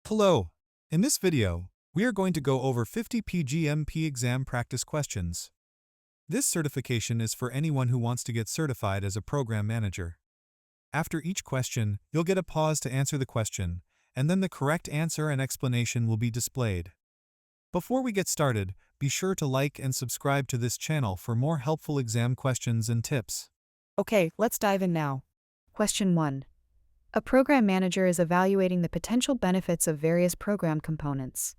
Hello! In this video, we are going to go over 50 PgMP Exam Practice Questions. This certification is for anyone who wants to get certified as a program manager. After each question, you'll get a pause to answer the question, and then the correct answer and explanation will be displayed. Before we get started, be sure to like and subscribe to this channel for more helpful exam questions and tips. Okay, let's dive in now. Question 1. A program manager is evaluating the potential benefits of various program components.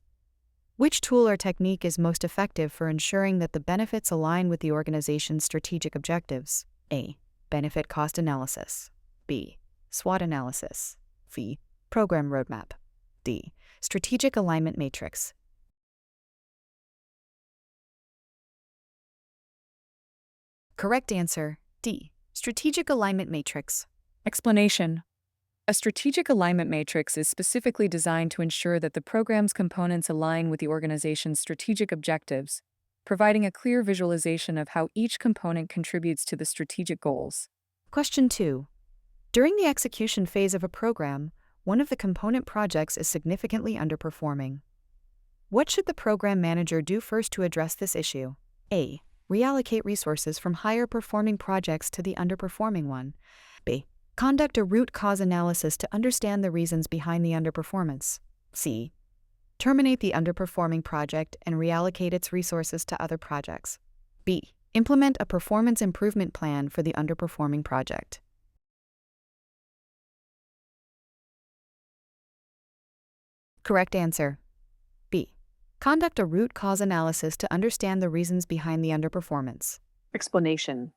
Which tool or technique is most effective for ensuring that the benefits align with the organization's strategic objectives? A. Benefit cost analysis. B. SWOT analysis. C. Program roadmap. D. Strategic alignment matrix. Correct answer, D. Strategic alignment matrix. Explanation. A strategic alignment matrix is specifically designed to ensure that the program's components align with the organization's strategic objectives, providing a clear visualization of how each component contributes to the strategic goals. Question 2. During the execution phase of a program, one of the component projects is significantly underperforming. What should the program manager do first to address this issue? A. Reallocate resources from higher-performing projects to the underperforming one. B. Conduct a root cause analysis to understand the reasons behind the underperformance. C. Terminate the underperforming project and reallocate its resources to other projects. B. Implement a performance improvement plan for the underperforming project. Correct answer. B. Conduct a root cause analysis to understand the reasons behind the underperformance. Explanation.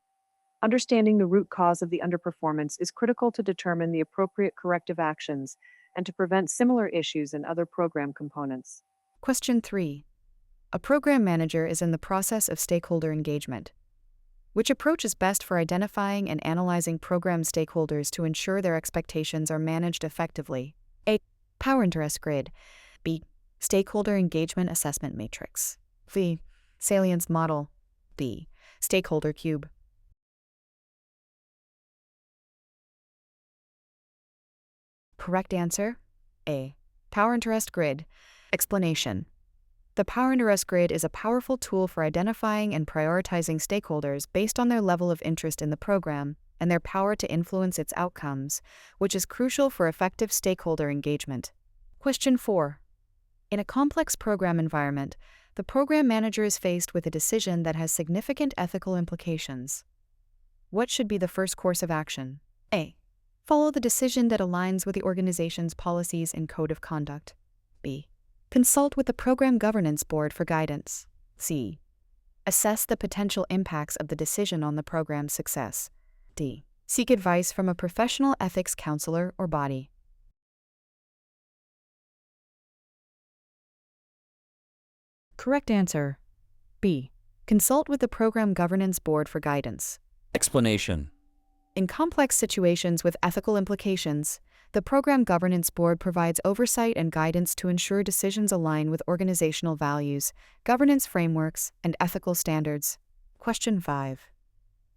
Understanding the root cause of the underperformance is critical to determine the appropriate corrective actions and to prevent similar issues in other program components. Question 3. A program manager is in the process of stakeholder engagement. Which approach is best for identifying and analyzing program stakeholders to ensure their expectations are managed effectively? A. Power interest grid. B. Stakeholder engagement assessment matrix. C. Salience model. D. Stakeholder cube. Correct answer, A. Power interest grid. Explanation. The power interest grid is a powerful tool for identifying and prioritizing stakeholders based on their level of interest in the program and their power to influence its outcomes, which is crucial for effective stakeholder engagement. Question 4. In a complex program environment, the program manager is faced with a decision that has significant ethical implications. What should be the first course of action? A. Follow the decision that aligns with the organization's policies and code of conduct. B. Consult with the program governance board for guidance. C. Assess the potential impacts of the decision on the program's success. D. Seek advice from a professional ethics counselor or body. Correct answer, B. Consult with the program governance board for guidance. Explanation. In complex situations with ethical implications, the Program Governance Board provides oversight and guidance to ensure decisions align with organizational values, governance frameworks, and ethical standards. Question 5.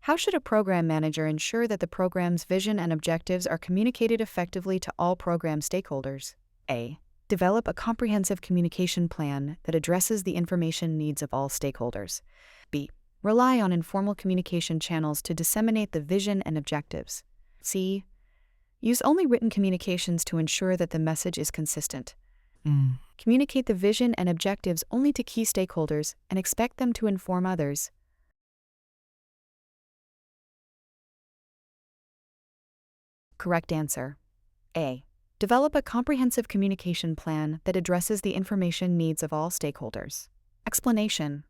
How should a program manager ensure that the program's vision and objectives are communicated effectively to all program stakeholders? A. Develop a comprehensive communication plan that addresses the information needs of all stakeholders. B. Rely on informal communication channels to disseminate the vision and objectives. C. Use only written communications to ensure that the message is consistent. Communicate the vision and objectives only to key stakeholders and expect them to inform others. Correct answer. A. Develop a comprehensive communication plan that addresses the information needs of all stakeholders. Explanation.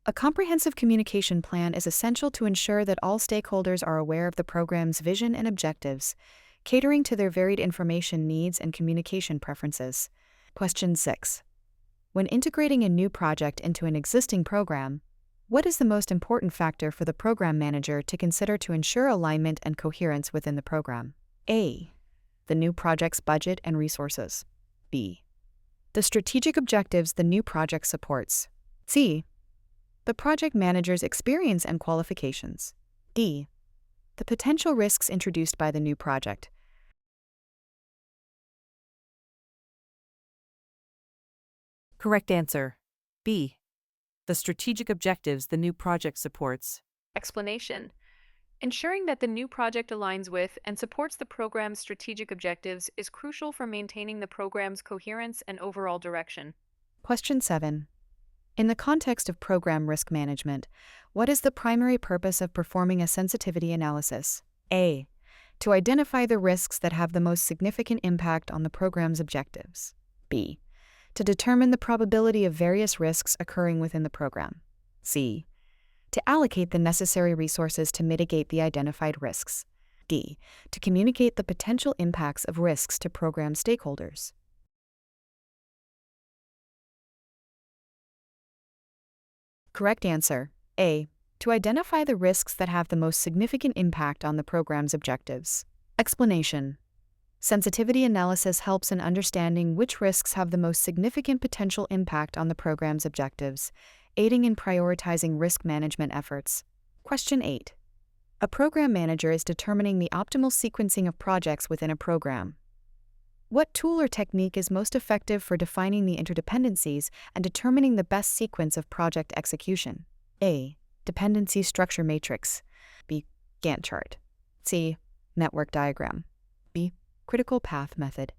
A comprehensive communication plan is essential to ensure that all stakeholders are aware of the program's vision and objectives, catering to their varied information needs and communication preferences. Question 6. When integrating a new project into an existing program, what is the most important factor for the program manager to consider to ensure alignment and coherence within the program? A. The new project's budget and resources. B. The strategic objectives the new project supports. C. The project manager's experience and qualifications. D. The potential risks introduced by the new project. Correct answer. B. The strategic objectives the new project supports. Explanation. Ensuring that the new project aligns with and supports the program's strategic objectives is crucial for maintaining the program's coherence and overall direction. Question 7. In the context of program risk management, what is the primary purpose of performing a sensitivity analysis? A. To identify the risks that have the most significant impact on the program's objectives. B. To determine the probability of various risks occurring within the program. C. To allocate the necessary resources to mitigate the identified risks. D. To communicate the potential impacts of risks to program stakeholders. Correct answer. A. To identify the risks that have the most significant impact on the program's objectives. Explanation. Sensitivity analysis helps in understanding which risks have the most significant potential impact on the program's objectives, aiding in prioritizing risk management efforts. Question 8. A program manager is determining the optimal sequencing of projects within a program. What tool or technique is most effective for defining the interdependencies and determining the best sequence of project execution? A. Dependency structure matrix. B. Gantt chart. C. Network diagram. B. Critical path method.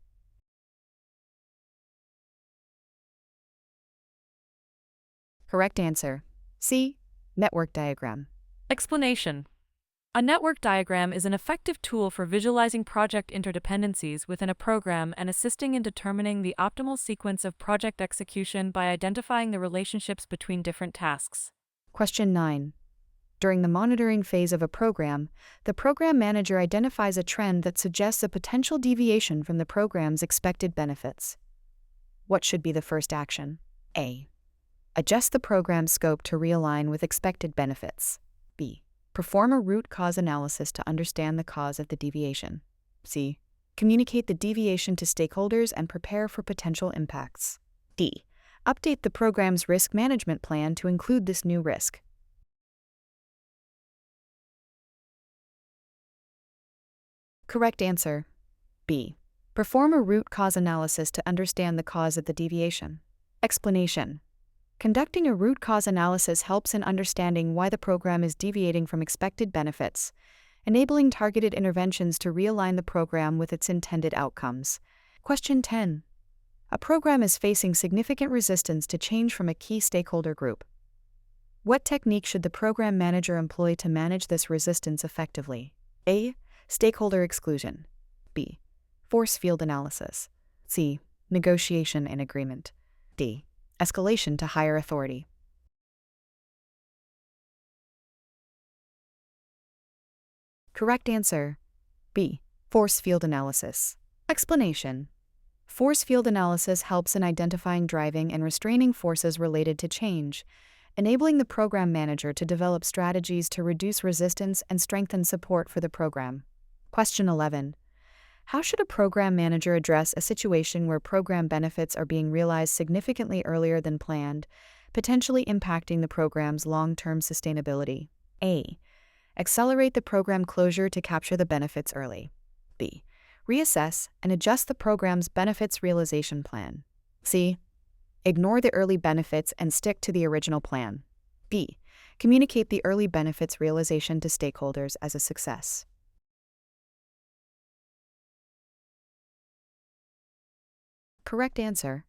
Correct answer. C. Network diagram. Explanation. A network diagram is an effective tool for visualizing project interdependencies within a program and assisting in determining the optimal sequence of project execution by identifying the relationships between different tasks. Question 9. During the monitoring phase of a program, the program manager identifies a trend that suggests a potential deviation from the program's expected benefits. What should be the first action? A. Adjust the program scope to realign with expected benefits. B. Perform a root cause analysis to understand the cause of the deviation. C. Communicate the deviation to stakeholders and prepare for potential impacts. D. Update the program's risk management plan to include this new risk. Correct answer. B. Perform a root cause analysis to understand the cause of the deviation. Explanation. Conducting a root cause analysis helps in understanding why the program is deviating from expected benefits, enabling targeted interventions to realign the program with its intended outcomes. Question 10. A program is facing significant resistance to change from a key stakeholder group. What technique should the program manager employ to manage this resistance effectively? A. Stakeholder exclusion. B. Force field analysis. C. Negotiation and agreement. D. Escalation to higher authority. Correct answer. B. Force field analysis. Explanation. Force field analysis helps in identifying driving and restraining forces related to change, enabling the program manager to develop strategies to reduce resistance and strengthen support for the program. Question 11. How should a program manager address a situation where program benefits are being realized significantly earlier than planned, potentially impacting the program's long-term sustainability? A. Accelerate the program closure to capture the benefits early. B. Reassess and adjust the program's benefits realization plan. C. Ignore the early benefits and stick to the original plan. B. Communicate the early benefits realization to stakeholders as a success. Correct answer.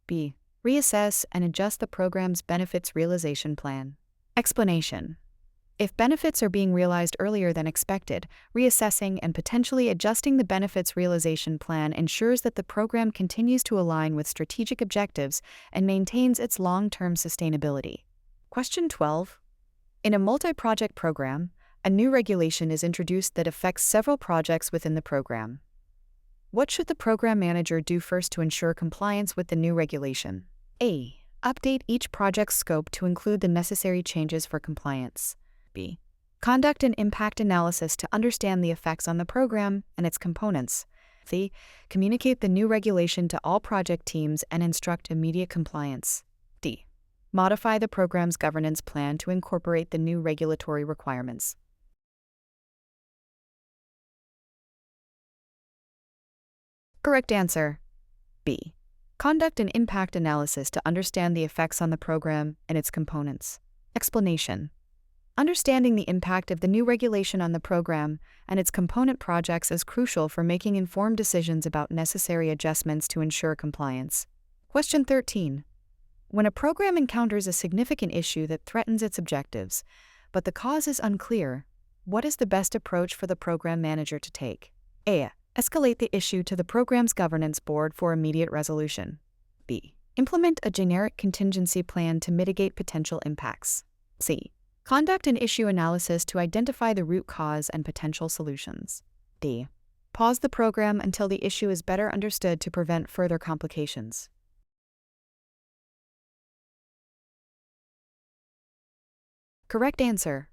B. Reassess and adjust the program's benefits realization plan. Explanation. If benefits are being realized earlier than expected, reassessing and potentially adjusting the benefits realization plan ensures that the program continues to align with strategic objectives and maintains its long-term sustainability. Question 12. In a multi-project program, a new regulation is introduced that affects several projects within the program. What should the program manager do first to ensure compliance with the new regulation? A. Update each project's scope to include the necessary changes for compliance. B. Conduct an impact analysis to understand the effects on the program and its components. C. Communicate the new regulation to all project teams and instruct immediate compliance. D. Modify the program's governance plan to incorporate the new regulatory requirements. Correct answer. B. Conduct an impact analysis to understand the effects on the program and its components. Explanation. Understanding the impact of the new regulation on the program and its component projects is crucial for making informed decisions about necessary adjustments to ensure compliance. Question 13. When a program encounters a significant issue that threatens its objectives, but the cause is unclear, what is the best approach for the program manager to take? A. Escalate the issue to the program's governance board for immediate resolution. B. Implement a generic contingency plan to mitigate potential impacts. C. Conduct an issue analysis to identify the root cause and potential solutions. D. Pause the program until the issue is better understood to prevent further complications. Correct answer.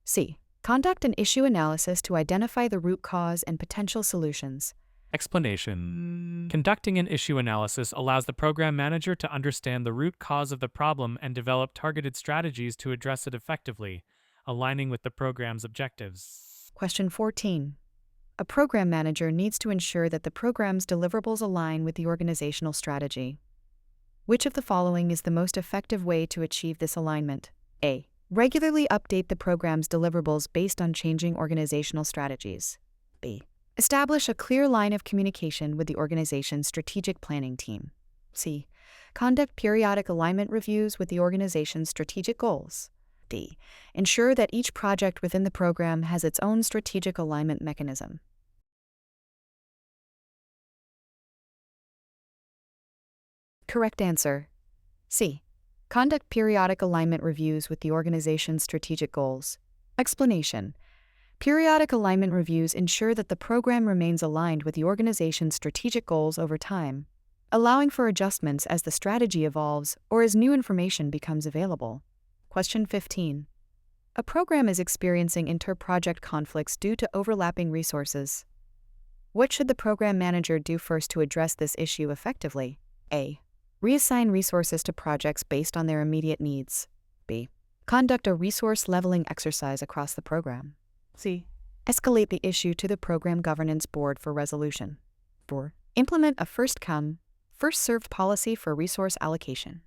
C. Conduct an issue analysis to identify the root cause and potential solutions. Explanation. Conducting an issue analysis allows the program manager to understand the root cause of the problem and develop targeted strategies to address it effectively, aligning with the program's objectives. Question 14. A program manager needs to ensure that the program's deliverables align with the organizational strategy. Which of the following is the most effective way to achieve this alignment? A. Regularly update the program's deliverables based on changing organizational strategies. B. Establish a clear line of communication with the organization's strategic planning team. C. Conduct periodic alignment reviews with the organization's strategic goals. D. Ensure that each project within the program has its own strategic alignment mechanism. Correct answer. C. Conduct periodic alignment reviews with the organization's strategic goals. Explanation. Periodic alignment reviews ensure that the program remains aligned with the organization's strategic goals over time, allowing for adjustments as the strategy evolves or as new information becomes available. Question 15. A program is experiencing inter-project conflicts due to overlapping resources. What should the program manager do first to address this issue effectively? A. Reassign resources to projects based on their immediate needs. B. Conduct a resource leveling exercise across the program. C. Escalate the issue to the program governance board for resolution. 4. Implement a first-come, first-served policy for resource allocation.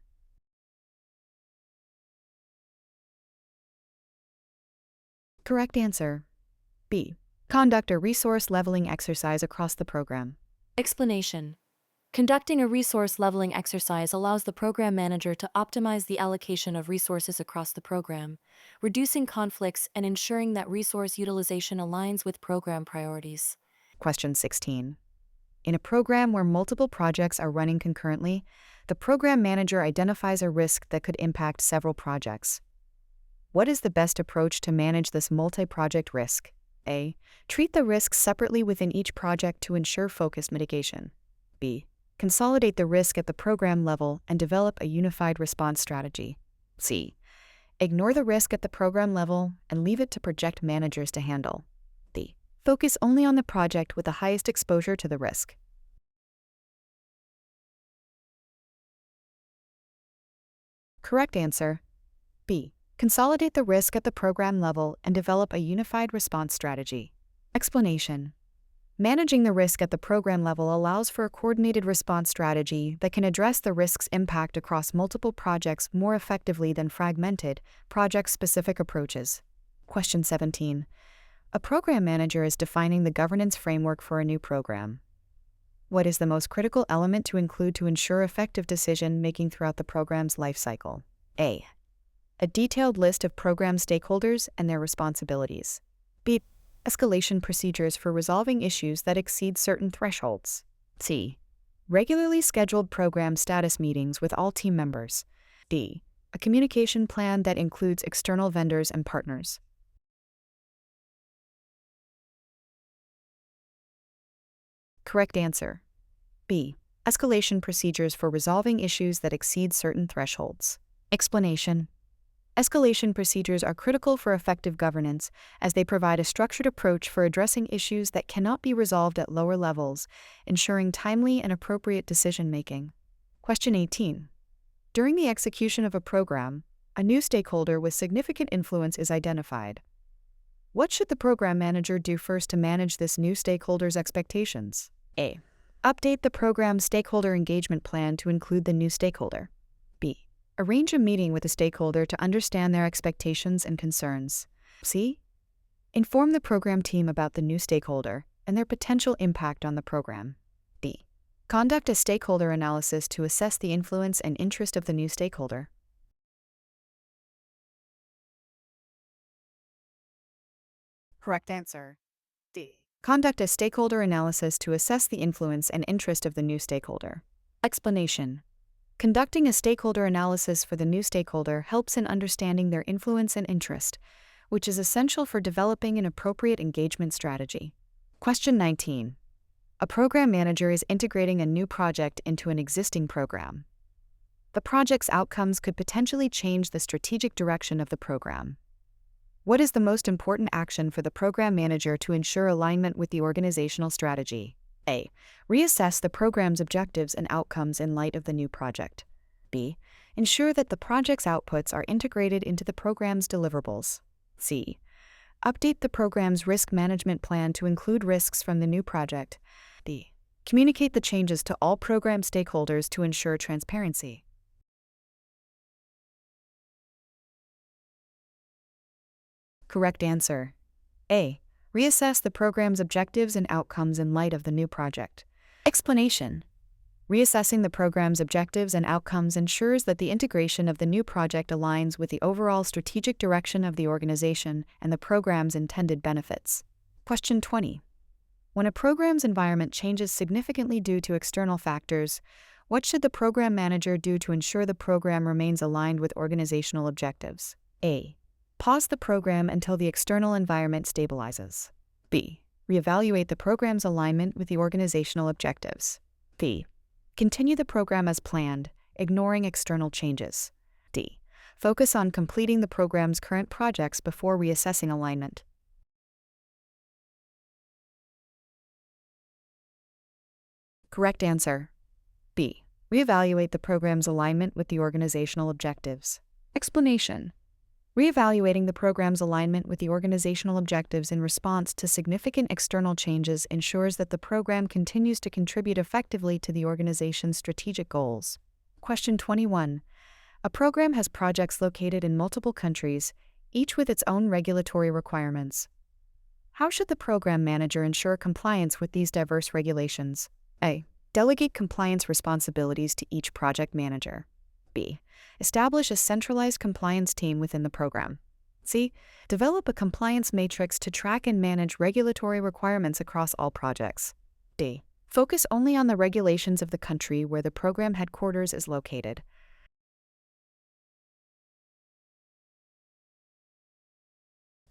Correct answer. B. Conduct a resource leveling exercise across the program. Explanation. Conducting a resource leveling exercise allows the program manager to optimize the allocation of resources across the program, reducing conflicts and ensuring that resource utilization aligns with program priorities. Question 16. In a program where multiple projects are running concurrently, the program manager identifies a risk that could impact several projects. What is the best approach to manage this multi-project risk? A. Treat the risks separately within each project to ensure focused mitigation. B. Consolidate the risk at the program level and develop a unified response strategy. C. Ignore the risk at the program level and leave it to project managers to handle. D. Focus only on the project with the highest exposure to the risk. Correct answer. B. Consolidate the risk at the program level and develop a unified response strategy. Explanation. Managing the risk at the program level allows for a coordinated response strategy that can address the risk's impact across multiple projects more effectively than fragmented, project-specific approaches. Question 17. A program manager is defining the governance framework for a new program. What is the most critical element to include to ensure effective decision-making throughout the program's lifecycle? A. A detailed list of program stakeholders and their responsibilities. B. Escalation procedures for resolving issues that exceed certain thresholds. C. Regularly scheduled program status meetings with all team members. D. A communication plan that includes external vendors and partners. Correct answer. B. Escalation procedures for resolving issues that exceed certain thresholds. Explanation. Escalation procedures are critical for effective governance as they provide a structured approach for addressing issues that cannot be resolved at lower levels, ensuring timely and appropriate decision-making. Question 18. During the execution of a program, a new stakeholder with significant influence is identified. What should the program manager do first to manage this new stakeholder's expectations? A. Update the program's stakeholder engagement plan to include the new stakeholder. B. Arrange a meeting with a stakeholder to understand their expectations and concerns. C. Inform the program team about the new stakeholder and their potential impact on the program. D. Conduct a stakeholder analysis to assess the influence and interest of the new stakeholder. Correct answer. D. Conduct a stakeholder analysis to assess the influence and interest of the new stakeholder. Explanation. Conducting a stakeholder analysis for the new stakeholder helps in understanding their influence and interest, which is essential for developing an appropriate engagement strategy. Question 19. A program manager is integrating a new project into an existing program. The project's outcomes could potentially change the strategic direction of the program. What is the most important action for the program manager to ensure alignment with the organizational strategy? A. Reassess the program's objectives and outcomes in light of the new project. B. Ensure that the project's outputs are integrated into the program's deliverables. C. Update the program's risk management plan to include risks from the new project. D. Communicate the changes to all program stakeholders to ensure transparency. Correct answer. A. Reassess the program's objectives and outcomes in light of the new project. Explanation. Reassessing the program's objectives and outcomes ensures that the integration of the new project aligns with the overall strategic direction of the organization and the program's intended benefits. Question 20. When a program's environment changes significantly due to external factors, what should the program manager do to ensure the program remains aligned with organizational objectives? A. Pause the program until the external environment stabilizes. B. Reevaluate the program's alignment with the organizational objectives. B. Continue the program as planned, ignoring external changes. D. Focus on completing the program's current projects before reassessing alignment. Correct answer. B. Reevaluate the program's alignment with the organizational objectives. Explanation. Reevaluating the program's alignment with the organizational objectives in response to significant external changes ensures that the program continues to contribute effectively to the organization's strategic goals. Question 21. A program has projects located in multiple countries, each with its own regulatory requirements. How should the program manager ensure compliance with these diverse regulations? A. Delegate compliance responsibilities to each project manager. B. Establish a centralized compliance team within the program. C. Develop a compliance matrix to track and manage regulatory requirements across all projects. D. Focus only on the regulations of the country where the program headquarters is located.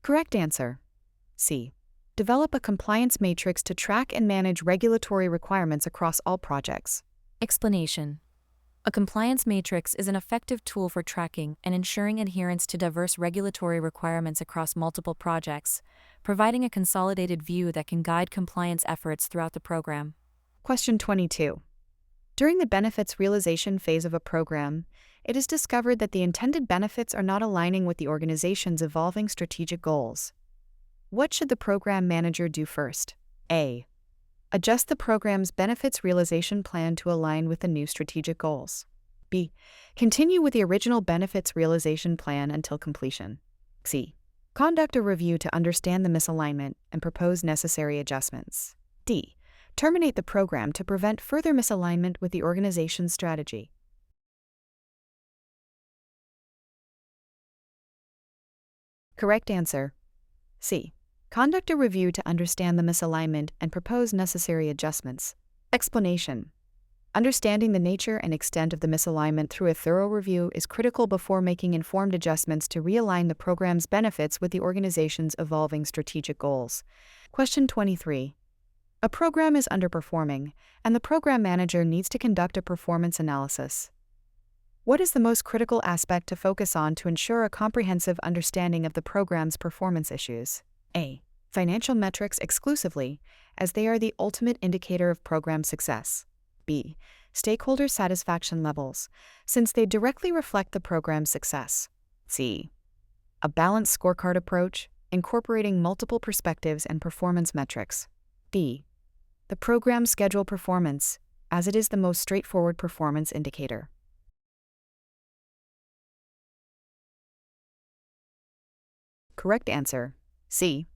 Correct answer. C. Develop a compliance matrix to track and manage regulatory requirements across all projects. Explanation. A compliance matrix is an effective tool for tracking and ensuring adherence to diverse regulatory requirements across multiple projects, providing a consolidated view that can guide compliance efforts throughout the program. Question 22. During the benefits realization phase of a program, it is discovered that the intended benefits are not aligning with the organization's evolving strategic goals. What should the program manager do first? A. Adjust the program's benefits realization plan to align with the new strategic goals. B. Continue with the original benefits realization plan until completion. C. Conduct a review to understand the misalignment and propose necessary adjustments. D. Terminate the program to prevent further misalignment with the organization's strategy. Correct answer. C. Conduct a review to understand the misalignment and propose necessary adjustments. Explanation. Understanding the nature and extent of the misalignment through a thorough review is critical before making informed adjustments to realign the program's benefits with the organization's evolving strategic goals. Question 23. A program is underperforming, and the program manager needs to conduct a performance analysis. What is the most critical aspect to focus on to ensure a comprehensive understanding of the program's performance issues? A. Financial metrics exclusively, as they are the ultimate indicator of program success. B. Stakeholder satisfaction levels, since they directly reflect the program's success. C. A balanced scorecard approach, incorporating multiple perspectives and performance metrics. D. the program schedule performance, as it is the most straightforward performance indicator. Correct answer, C.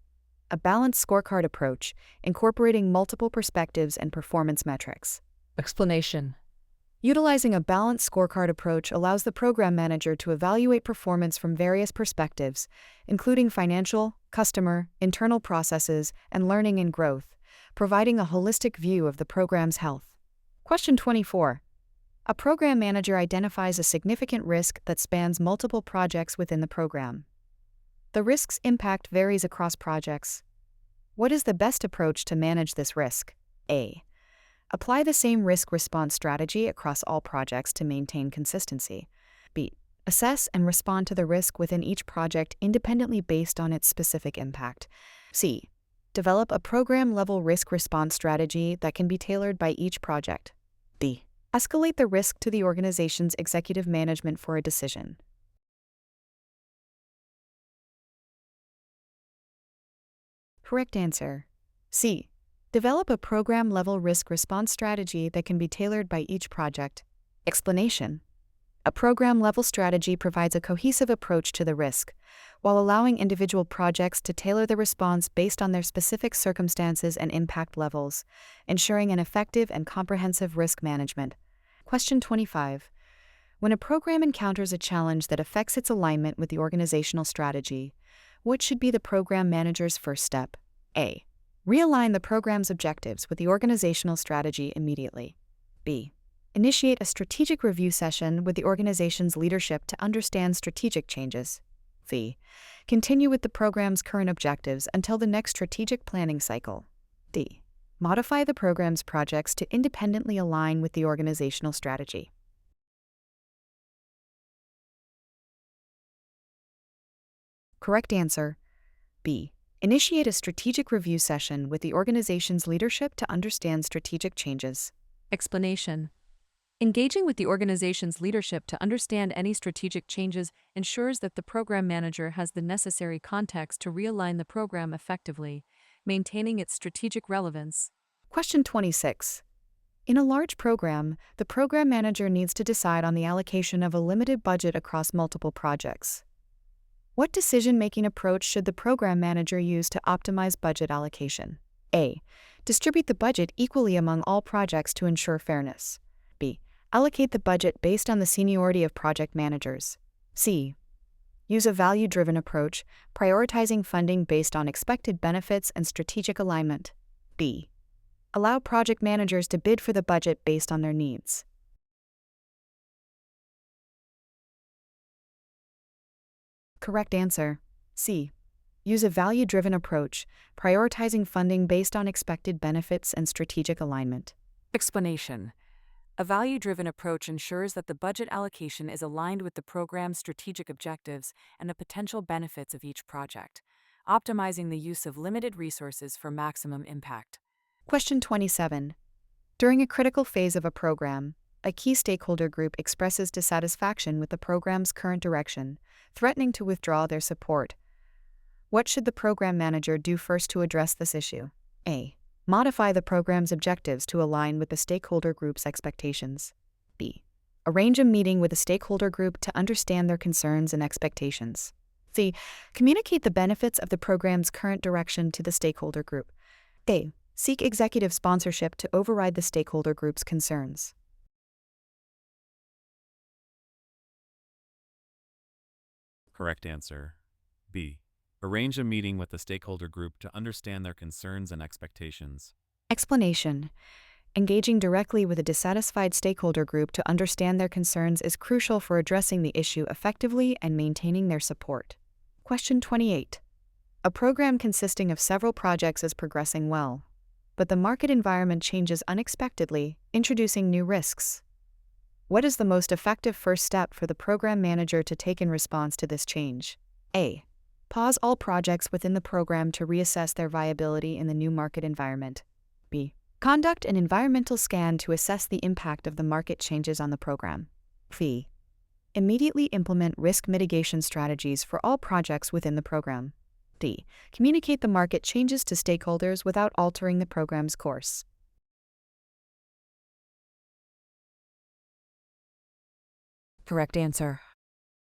A balanced scorecard approach, incorporating multiple perspectives and performance metrics. Explanation. Utilizing a balanced scorecard approach allows the program manager to evaluate performance from various perspectives, including financial, customer, internal processes, and learning and growth, providing a holistic view of the program's health. Question 24. A program manager identifies a significant risk that spans multiple projects within the program. The risk's impact varies across projects. What is the best approach to manage this risk? A. Apply the same risk response strategy across all projects to maintain consistency. B. Assess and respond to the risk within each project independently based on its specific impact. C. Develop a program-level risk response strategy that can be tailored by each project. D. Escalate the risk to the organization's executive management for a decision. Correct answer, C. Develop a program-level risk response strategy that can be tailored by each project. Explanation. A program-level strategy provides a cohesive approach to the risk, while allowing individual projects to tailor the response based on their specific circumstances and impact levels, ensuring an effective and comprehensive risk management. Question 25. When a program encounters a challenge that affects its alignment with the organizational strategy, what should be the program manager's first step? A. Realign the program's objectives with the organizational strategy immediately. B. Initiate a strategic review session with the organization's leadership to understand strategic changes. C. Continue with the program's current objectives until the next strategic planning cycle. D. Modify the program's projects to independently align with the organizational strategy. Correct answer, B. Initiate a strategic review session with the organization's leadership to understand strategic changes. Explanation. Engaging with the organization's leadership to understand any strategic changes ensures that the program manager has the necessary context to realign the program effectively, maintaining its strategic relevance. Question 26. In a large program, the program manager needs to decide on the allocation of a limited budget across multiple projects. What decision-making approach should the program manager use to optimize budget allocation? A. Distribute the budget equally among all projects to ensure fairness. B. Allocate the budget based on the seniority of project managers. C. Use a value-driven approach, prioritizing funding based on expected benefits and strategic alignment. D. Allow project managers to bid for the budget based on their needs. Correct answer, C. Use a value-driven approach, prioritizing funding based on expected benefits and strategic alignment. Explanation. A value-driven approach ensures that the budget allocation is aligned with the program's strategic objectives and the potential benefits of each project, optimizing the use of limited resources for maximum impact. Question 27. During a critical phase of a program, a key stakeholder group expresses dissatisfaction with the program's current direction, threatening to withdraw their support. What should the program manager do first to address this issue? A. Modify the program's objectives to align with the stakeholder group's expectations. B. Arrange a meeting with the stakeholder group to understand their concerns and expectations. C. Communicate the benefits of the program's current direction to the stakeholder group. A. Seek executive sponsorship to override the stakeholder group's concerns. Correct answer, B. Arrange a meeting with the stakeholder group to understand their concerns and expectations. Explanation. Engaging directly with a dissatisfied stakeholder group to understand their concerns is crucial for addressing the issue effectively and maintaining their support. Question 28. A program consisting of several projects is progressing well, but the market environment changes unexpectedly, introducing new risks. What is the most effective first step for the program manager to take in response to this change? A. Pause all projects within the program to reassess their viability in the new market environment. B. Conduct an environmental scan to assess the impact of the market changes on the program. C. Immediately implement risk mitigation strategies for all projects within the program. D. Communicate the market changes to stakeholders without altering the program's course. Correct answer.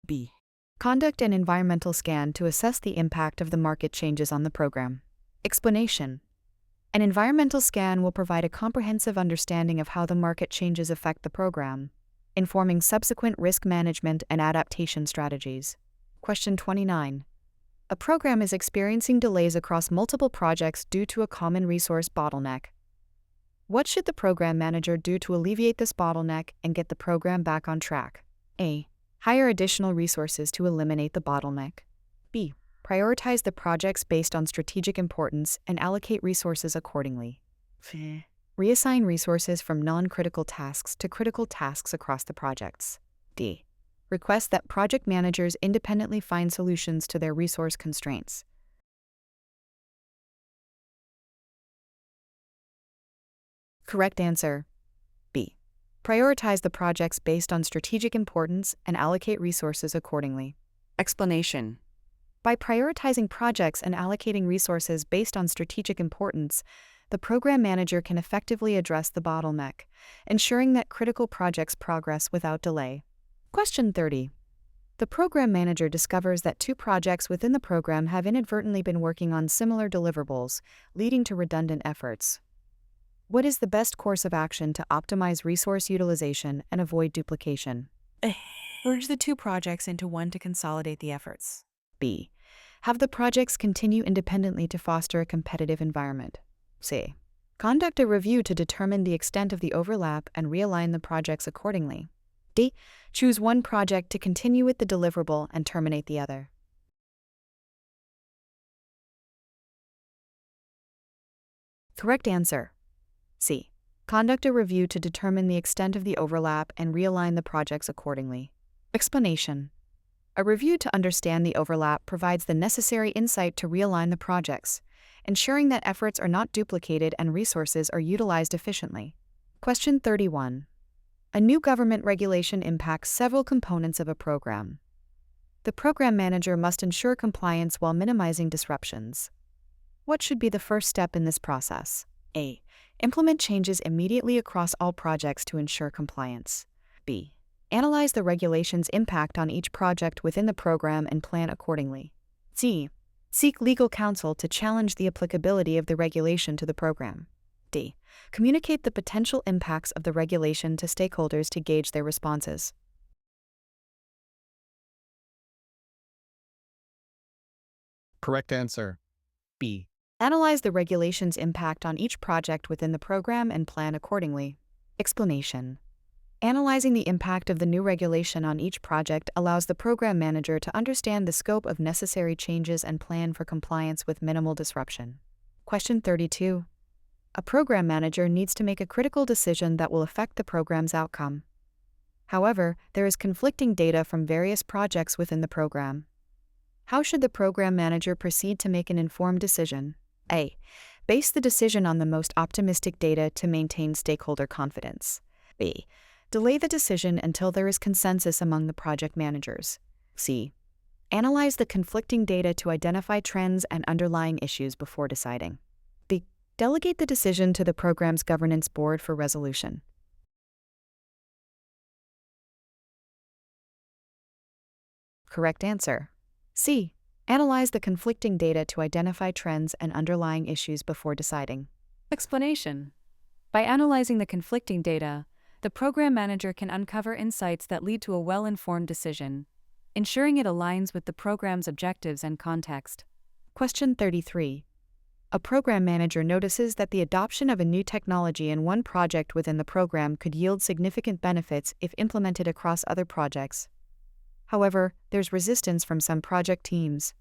B. Conduct an environmental scan to assess the impact of the market changes on the program. Explanation. An environmental scan will provide a comprehensive understanding of how the market changes affect the program, informing subsequent risk management and adaptation strategies. Question 29. A program is experiencing delays across multiple projects due to a common resource bottleneck. What should the program manager do to alleviate this bottleneck and get the program back on track? A. Hire additional resources to eliminate the bottleneck. B. Prioritize the projects based on strategic importance and allocate resources accordingly. C. Reassign resources from non-critical tasks to critical tasks across the projects. D. Request that project managers independently find solutions to their resource constraints. Correct answer. B. Prioritize the projects based on strategic importance and allocate resources accordingly. Explanation. By prioritizing projects and allocating resources based on strategic importance, the program manager can effectively address the bottleneck, ensuring that critical projects progress without delay. Question 30. The program manager discovers that two projects within the program have inadvertently been working on similar deliverables, leading to redundant efforts. What is the best course of action to optimize resource utilization and avoid duplication? A. Merge the two projects into one to consolidate the efforts. B. Have the projects continue independently to foster a competitive environment. C. Conduct a review to determine the extent of the overlap and realign the projects accordingly. D. Choose one project to continue with the deliverable and terminate the other. Correct answer. C. Conduct a review to determine the extent of the overlap and realign the projects accordingly. Explanation. A review to understand the overlap provides the necessary insight to realign the projects, ensuring that efforts are not duplicated and resources are utilized efficiently. Question 31. A new government regulation impacts several components of a program. The program manager must ensure compliance while minimizing disruptions. What should be the first step in this process? A. Implement changes immediately across all projects to ensure compliance. B. Analyze the regulation's impact on each project within the program and plan accordingly. C. Seek legal counsel to challenge the applicability of the regulation to the program. D. Communicate the potential impacts of the regulation to stakeholders to gauge their responses. Correct answer. B. Analyze the regulation's impact on each project within the program and plan accordingly. Explanation. Analyzing the impact of the new regulation on each project allows the program manager to understand the scope of necessary changes and plan for compliance with minimal disruption. Question 32. A program manager needs to make a critical decision that will affect the program's outcome. However, there is conflicting data from various projects within the program. How should the program manager proceed to make an informed decision? A. Base the decision on the most optimistic data to maintain stakeholder confidence. B. Delay the decision until there is consensus among the project managers. C. Analyze the conflicting data to identify trends and underlying issues before deciding. D. Delegate the decision to the program's governance board for resolution. Correct answer. C. Analyze the conflicting data to identify trends and underlying issues before deciding. Explanation. By analyzing the conflicting data, the program manager can uncover insights that lead to a well-informed decision, ensuring it aligns with the program's objectives and context. Question 33. A program manager notices that the adoption of a new technology in one project within the program could yield significant benefits if implemented across other projects. However, there's resistance from some project teams.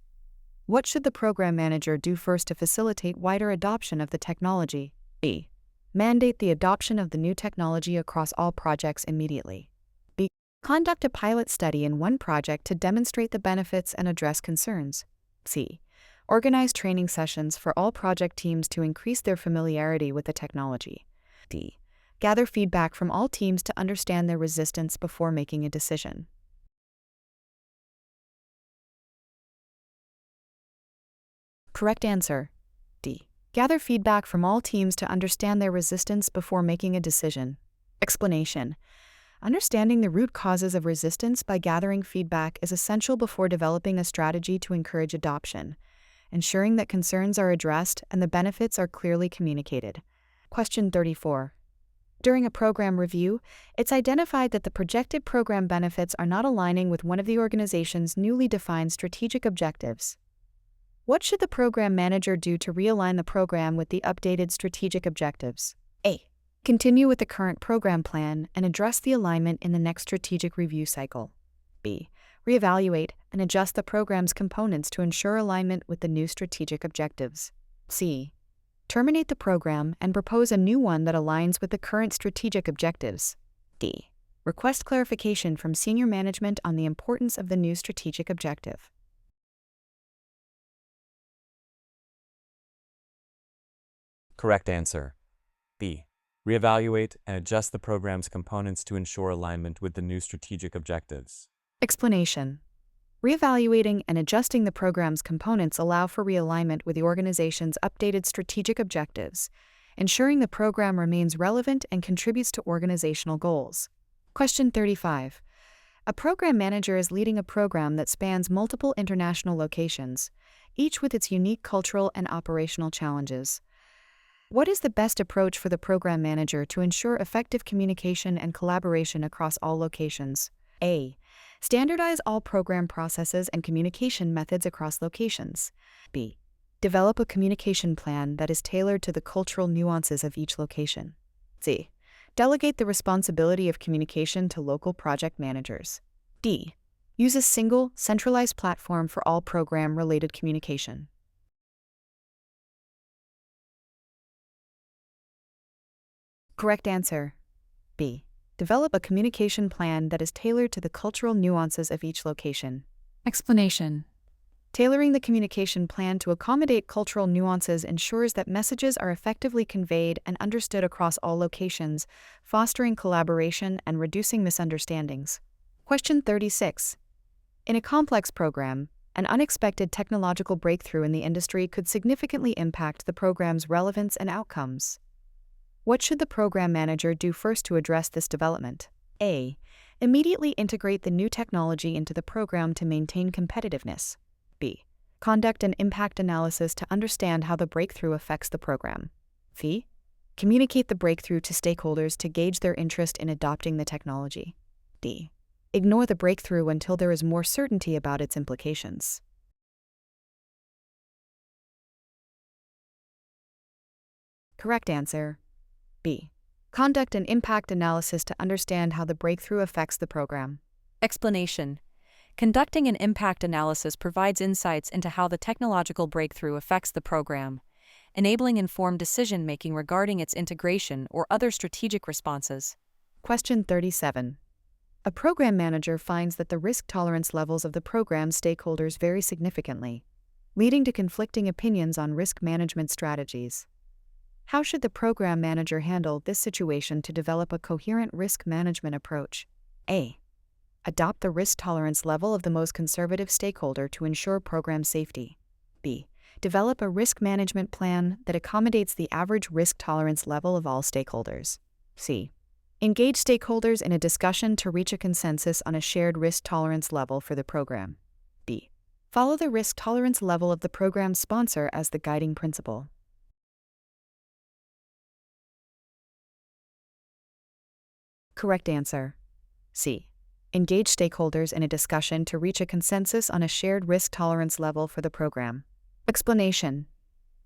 What should the program manager do first to facilitate wider adoption of the technology? A. Mandate the adoption of the new technology across all projects immediately. B. Conduct a pilot study in one project to demonstrate the benefits and address concerns. C. Organize training sessions for all project teams to increase their familiarity with the technology. D. Gather feedback from all teams to understand their resistance before making a decision. Correct answer. D. Gather feedback from all teams to understand their resistance before making a decision. Explanation. Understanding the root causes of resistance by gathering feedback is essential before developing a strategy to encourage adoption, ensuring that concerns are addressed and the benefits are clearly communicated. Question 34. During a program review, it's identified that the projected program benefits are not aligning with one of the organization's newly defined strategic objectives. What should the program manager do to realign the program with the updated strategic objectives? A. Continue with the current program plan and address the alignment in the next strategic review cycle. B. Reevaluate and adjust the program's components to ensure alignment with the new strategic objectives. C. Terminate the program and propose a new one that aligns with the current strategic objectives. D. Request clarification from senior management on the importance of the new strategic objective. Correct answer. B. Reevaluate and adjust the program's components to ensure alignment with the new strategic objectives. Explanation. Reevaluating and adjusting the program's components allow for realignment with the organization's updated strategic objectives, ensuring the program remains relevant and contributes to organizational goals. Question 35. A program manager is leading a program that spans multiple international locations, each with its unique cultural and operational challenges. What is the best approach for the program manager to ensure effective communication and collaboration across all locations? A. Standardize all program processes and communication methods across locations. B. Develop a communication plan that is tailored to the cultural nuances of each location. C. Delegate the responsibility of communication to local project managers. D. Use a single, centralized platform for all program-related communication. Correct answer. B. Develop a communication plan that is tailored to the cultural nuances of each location. Explanation. Tailoring the communication plan to accommodate cultural nuances ensures that messages are effectively conveyed and understood across all locations, fostering collaboration and reducing misunderstandings. Question 36. In a complex program, an unexpected technological breakthrough in the industry could significantly impact the program's relevance and outcomes. What should the program manager do first to address this development? A. Immediately integrate the new technology into the program to maintain competitiveness. B. Conduct an impact analysis to understand how the breakthrough affects the program. C. Communicate the breakthrough to stakeholders to gauge their interest in adopting the technology. D. Ignore the breakthrough until there is more certainty about its implications. Correct answer. B. Conduct an impact analysis to understand how the breakthrough affects the program. Explanation. Conducting an impact analysis provides insights into how the technological breakthrough affects the program, enabling informed decision-making regarding its integration or other strategic responses. Question 37. A program manager finds that the risk tolerance levels of the program's stakeholders vary significantly, leading to conflicting opinions on risk management strategies. How should the program manager handle this situation to develop a coherent risk management approach? A. Adopt the risk tolerance level of the most conservative stakeholder to ensure program safety. B. Develop a risk management plan that accommodates the average risk tolerance level of all stakeholders. C. Engage stakeholders in a discussion to reach a consensus on a shared risk tolerance level for the program. D. Follow the risk tolerance level of the program's sponsor as the guiding principle. Correct answer. C. Engage stakeholders in a discussion to reach a consensus on a shared risk tolerance level for the program. Explanation.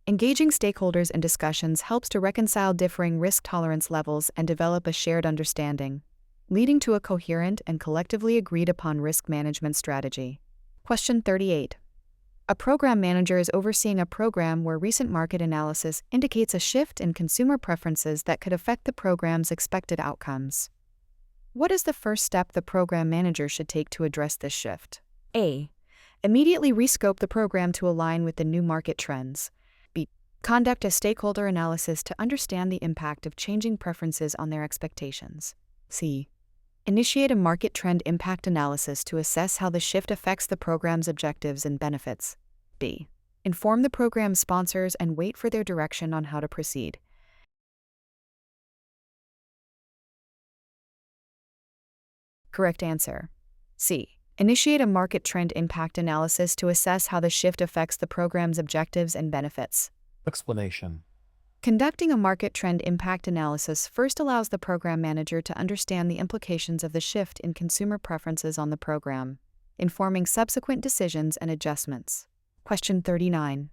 Engaging stakeholders in discussions helps to reconcile differing risk tolerance levels and develop a shared understanding, leading to a coherent and collectively agreed upon risk management strategy. Question 38. A program manager is overseeing a program where recent market analysis indicates a shift in consumer preferences that could affect the program's expected outcomes. What is the first step the program manager should take to address this shift? A. Immediately rescope the program to align with the new market trends. B. Conduct a stakeholder analysis to understand the impact of changing preferences on their expectations. C. Initiate a market trend impact analysis to assess how the shift affects the program's objectives and benefits. D. Inform the program sponsors and wait for their direction on how to proceed. Correct answer. C. Initiate a market trend impact analysis to assess how the shift affects the program's objectives and benefits. Explanation. Conducting a market trend impact analysis first allows the program manager to understand the implications of the shift in consumer preferences on the program, informing subsequent decisions and adjustments. Question 39.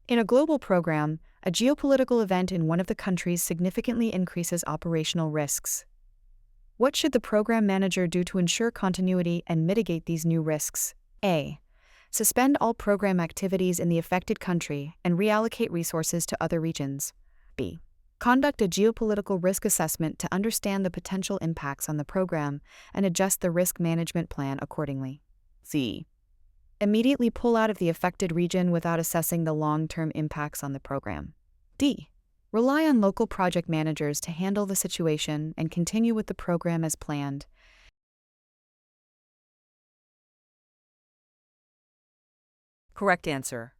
In a global program, a geopolitical event in one of the countries significantly increases operational risks. What should the program manager do to ensure continuity and mitigate these new risks? A. Suspend all program activities in the affected country and reallocate resources to other regions. B. Conduct a geopolitical risk assessment to understand the potential impacts on the program and adjust the risk management plan accordingly. C. Immediately pull out of the affected region without assessing the long-term impacts on the program. D. Rely on local project managers to handle the situation and continue with the program as planned. Correct answer.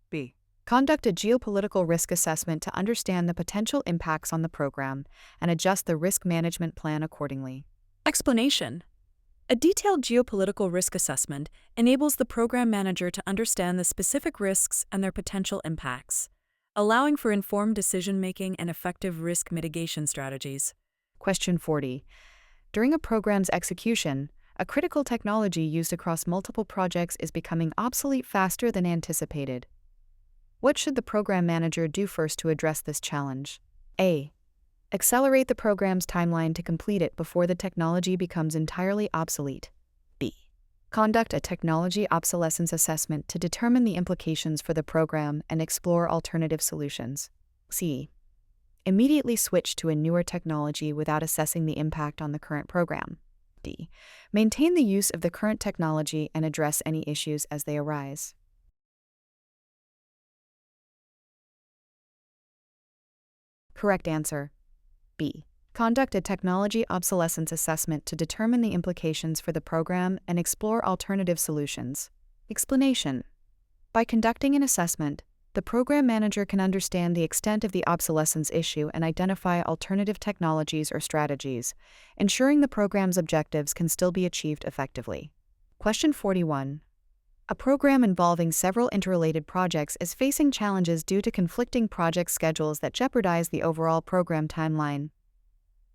B. Conduct a geopolitical risk assessment to understand the potential impacts on the program and adjust the risk management plan accordingly. Explanation. A detailed geopolitical risk assessment enables the program manager to understand the specific risks and their potential impacts, allowing for informed decision-making and effective risk mitigation strategies. Question 40. During a program's execution, a critical technology used across multiple projects is becoming obsolete faster than anticipated. What should the program manager do first to address this challenge? A. Accelerate the program's timeline to complete it before the technology becomes entirely obsolete. B. Conduct a technology obsolescence assessment to determine the implications for the program and explore alternative solutions. C. Immediately switch to a newer technology without assessing the impact on the current program. D. Maintain the use of the current technology and address any issues as they arise. Correct answer. B. Conduct a technology obsolescence assessment to determine the implications for the program and explore alternative solutions. Explanation. By conducting an assessment, the program manager can understand the extent of the obsolescence issue and identify alternative technologies or strategies, ensuring the program's objectives can still be achieved effectively. Question 41. A program involving several interrelated projects is facing challenges due to conflicting project schedules that jeopardize the overall program timeline.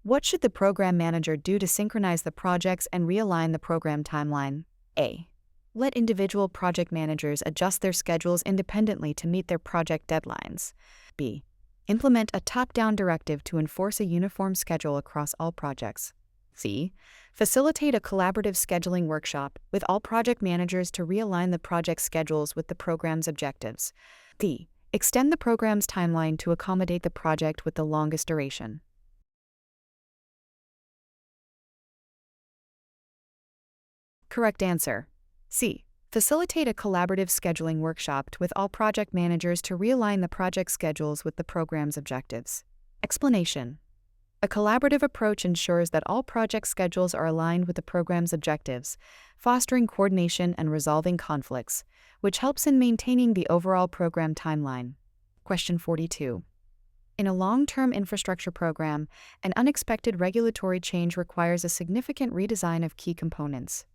What should the program manager do to synchronize the projects and realign the program timeline? A. Let individual project managers adjust their schedules independently to meet their project deadlines. B. Implement a top-down directive to enforce a uniform schedule across all projects. C. Facilitate a collaborative scheduling workshop with all project managers to realign the project schedules with the program's objectives. D. Extend the program's timeline to accommodate the project with the longest duration. Correct answer. C. Facilitate a collaborative scheduling workshop with all project managers to realign the project schedules with the program's objectives. Explanation. A collaborative approach ensures that all project schedules are aligned with the program's objectives, fostering coordination and resolving conflicts, which helps in maintaining the overall program timeline. Question 42. In a long-term infrastructure program, an unexpected regulatory change requires a significant redesign of key components.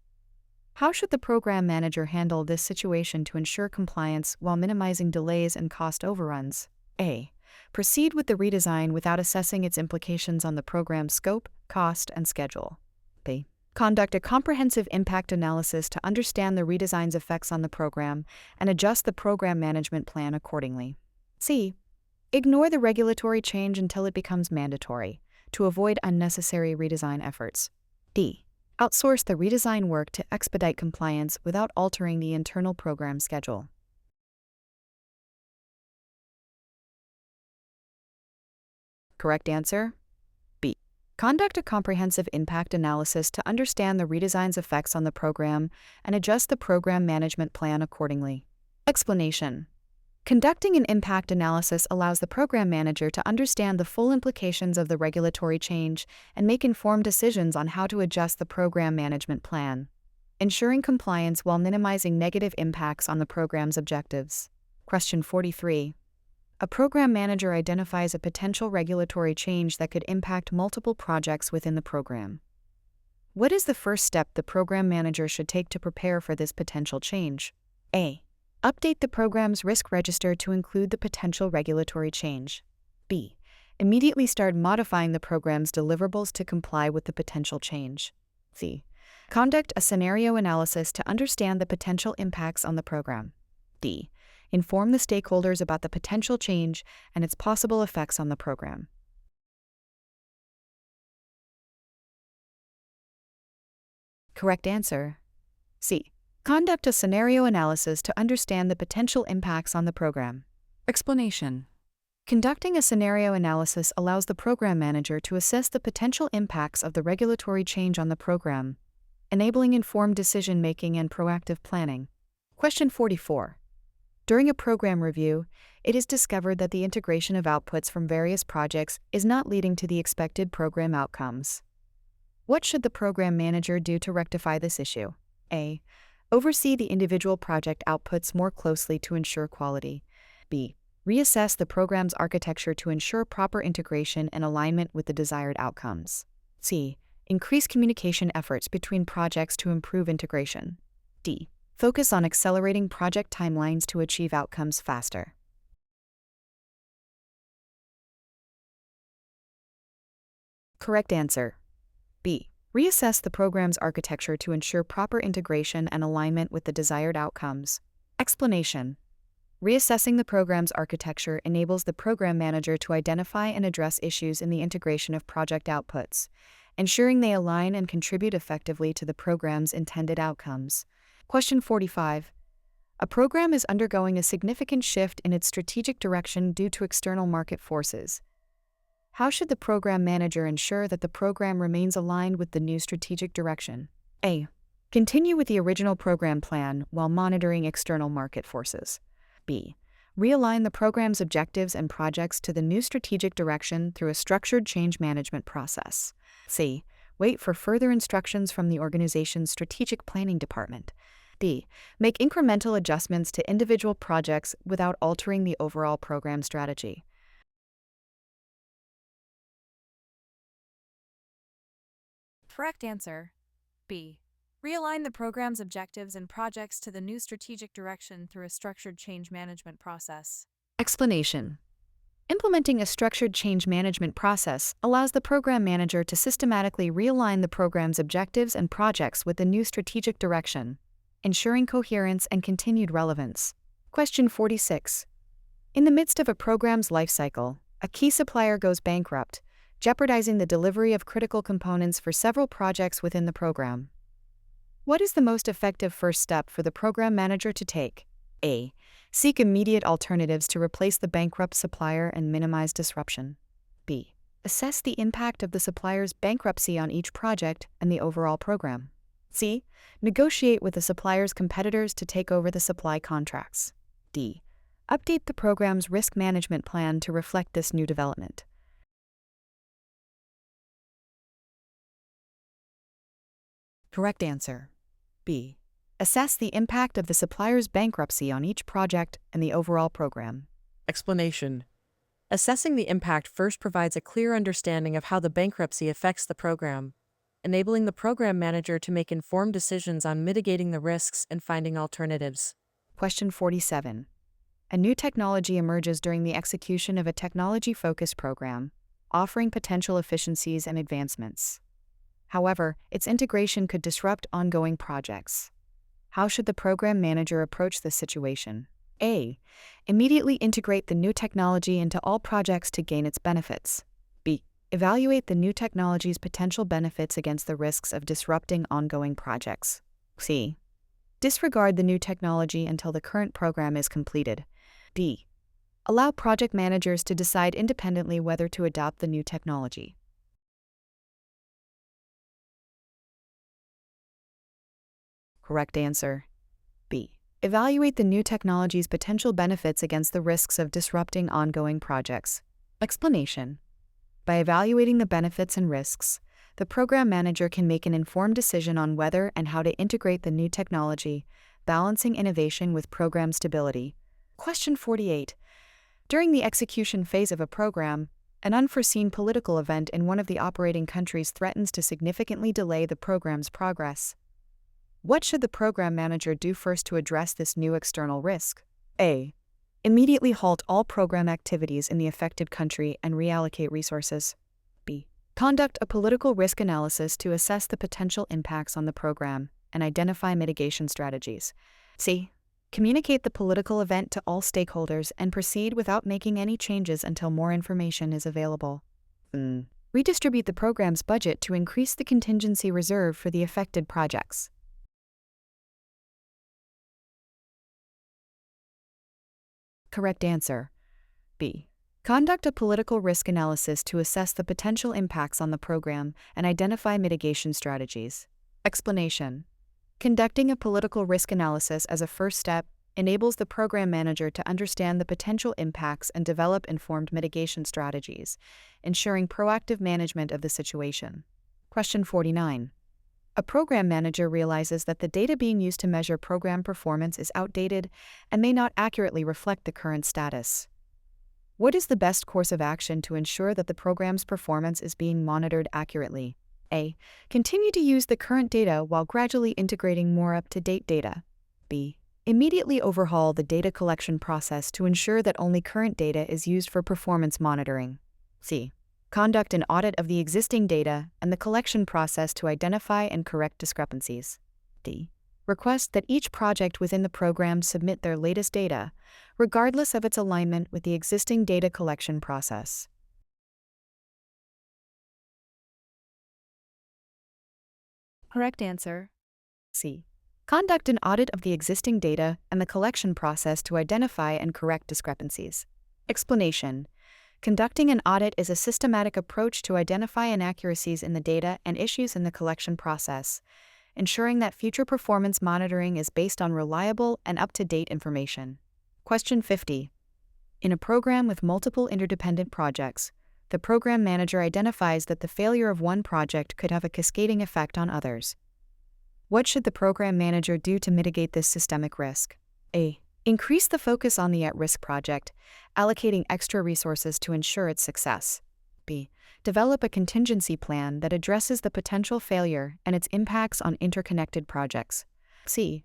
How should the program manager handle this situation to ensure compliance while minimizing delays and cost overruns? A. Proceed with the redesign without assessing its implications on the program's scope, cost, and schedule. B. Conduct a comprehensive impact analysis to understand the redesign's effects on the program and adjust the program management plan accordingly. C. Ignore the regulatory change until it becomes mandatory, to avoid unnecessary redesign efforts. D. Outsource the redesign work to expedite compliance without altering the internal program schedule. Correct answer? B. Conduct a comprehensive impact analysis to understand the redesign's effects on the program and adjust the program management plan accordingly. Explanation. Conducting an impact analysis allows the program manager to understand the full implications of the regulatory change and make informed decisions on how to adjust the program management plan, ensuring compliance while minimizing negative impacts on the program's objectives. Question 43. A program manager identifies a potential regulatory change that could impact multiple projects within the program. What is the first step the program manager should take to prepare for this potential change? A. Update the program's risk register to include the potential regulatory change. B. Immediately start modifying the program's deliverables to comply with the potential change. C. Conduct a scenario analysis to understand the potential impacts on the program. D. Inform the stakeholders about the potential change and its possible effects on the program. Correct answer. C. Conduct a scenario analysis to understand the potential impacts on the program. Explanation. Conducting a scenario analysis allows the program manager to assess the potential impacts of the regulatory change on the program, enabling informed decision-making and proactive planning. Question 44. During a program review, it is discovered that the integration of outputs from various projects is not leading to the expected program outcomes. What should the program manager do to rectify this issue? A. Oversee the individual project outputs more closely to ensure quality. B. Reassess the program's architecture to ensure proper integration and alignment with the desired outcomes. C. Increase communication efforts between projects to improve integration. D. Focus on accelerating project timelines to achieve outcomes faster. Correct answer. B. Reassess the program's architecture to ensure proper integration and alignment with the desired outcomes. Explanation. Reassessing the program's architecture enables the program manager to identify and address issues in the integration of project outputs, ensuring they align and contribute effectively to the program's intended outcomes. Question 45. A program is undergoing a significant shift in its strategic direction due to external market forces. How should the program manager ensure that the program remains aligned with the new strategic direction? A. Continue with the original program plan while monitoring external market forces. B. Realign the program's objectives and projects to the new strategic direction through a structured change management process. C. Wait for further instructions from the organization's strategic planning department. D. Make incremental adjustments to individual projects without altering the overall program strategy. Correct answer. B. Realign the program's objectives and projects to the new strategic direction through a structured change management process. Explanation. Implementing a structured change management process allows the program manager to systematically realign the program's objectives and projects with the new strategic direction, ensuring coherence and continued relevance. Question 46. In the midst of a program's lifecycle, a key supplier goes bankrupt, jeopardizing the delivery of critical components for several projects within the program. What is the most effective first step for the program manager to take? A. Seek immediate alternatives to replace the bankrupt supplier and minimize disruption. B. Assess the impact of the supplier's bankruptcy on each project and the overall program. C. Negotiate with the supplier's competitors to take over the supply contracts. D. Update the program's risk management plan to reflect this new development. Correct answer. B. Assess the impact of the supplier's bankruptcy on each project and the overall program. Explanation. Assessing the impact first provides a clear understanding of how the bankruptcy affects the program, enabling the program manager to make informed decisions on mitigating the risks and finding alternatives. Question 47. A new technology emerges during the execution of a technology-focused program, offering potential efficiencies and advancements. However, its integration could disrupt ongoing projects. How should the program manager approach this situation? A. Immediately integrate the new technology into all projects to gain its benefits. B. Evaluate the new technology's potential benefits against the risks of disrupting ongoing projects. C. Disregard the new technology until the current program is completed. D. Allow project managers to decide independently whether to adopt the new technology. Correct answer. B. Evaluate the new technology's potential benefits against the risks of disrupting ongoing projects. Explanation. By evaluating the benefits and risks, the program manager can make an informed decision on whether and how to integrate the new technology, balancing innovation with program stability. Question 48. During the execution phase of a program, An unforeseen political event in one of the operating countries threatens to significantly delay the program's progress. What should the program manager do first to address this new external risk? A. Immediately halt all program activities in the affected country and reallocate resources. B. Conduct a political risk analysis to assess the potential impacts on the program and identify mitigation strategies. C. Communicate the political event to all stakeholders and proceed without making any changes until more information is available. Redistribute the program's budget to increase the contingency reserve for the affected projects. Correct answer. B. Conduct a political risk analysis to assess the potential impacts on the program and identify mitigation strategies. Explanation. Conducting a political risk analysis as a first step enables the program manager to understand the potential impacts and develop informed mitigation strategies, ensuring proactive management of the situation. Question 49. A program manager realizes that the data being used to measure program performance is outdated and may not accurately reflect the current status. What is the best course of action to ensure that the program's performance is being monitored accurately? A. Continue to use the current data while gradually integrating more up-to-date data. B. Immediately overhaul the data collection process to ensure that only current data is used for performance monitoring. C. Conduct an audit of the existing data and the collection process to identify and correct discrepancies. D. Request that each project within the program submit their latest data, regardless of its alignment with the existing data collection process. Correct answer. C. Conduct an audit of the existing data and the collection process to identify and correct discrepancies. Explanation. Conducting an audit is a systematic approach to identify inaccuracies in the data and issues in the collection process, ensuring that future performance monitoring is based on reliable and up-to-date information. Question 50. In a program with multiple interdependent projects, the program manager identifies that the failure of one project could have a cascading effect on others. What should the program manager do to mitigate this systemic risk? A. Increase the focus on the at-risk project, allocating extra resources to ensure its success. B. Develop a contingency plan that addresses the potential failure and its impacts on interconnected projects. C.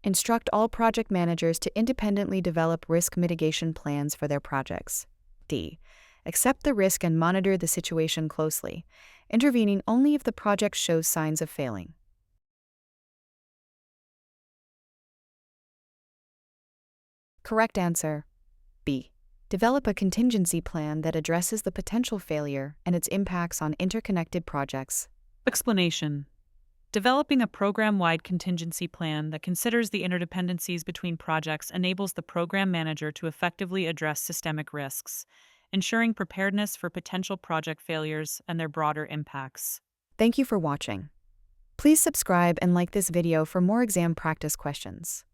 Instruct all project managers to independently develop risk mitigation plans for their projects. D. Accept the risk and monitor the situation closely, intervening only if the project shows signs of failing. Correct answer. B. Develop a contingency plan that addresses the potential failure and its impacts on interconnected projects. Explanation. Developing a program-wide contingency plan that considers the interdependencies between projects enables the program manager to effectively address systemic risks, ensuring preparedness for potential project failures and their broader impacts. Thank you for watching. Please subscribe and like this video for more exam practice questions.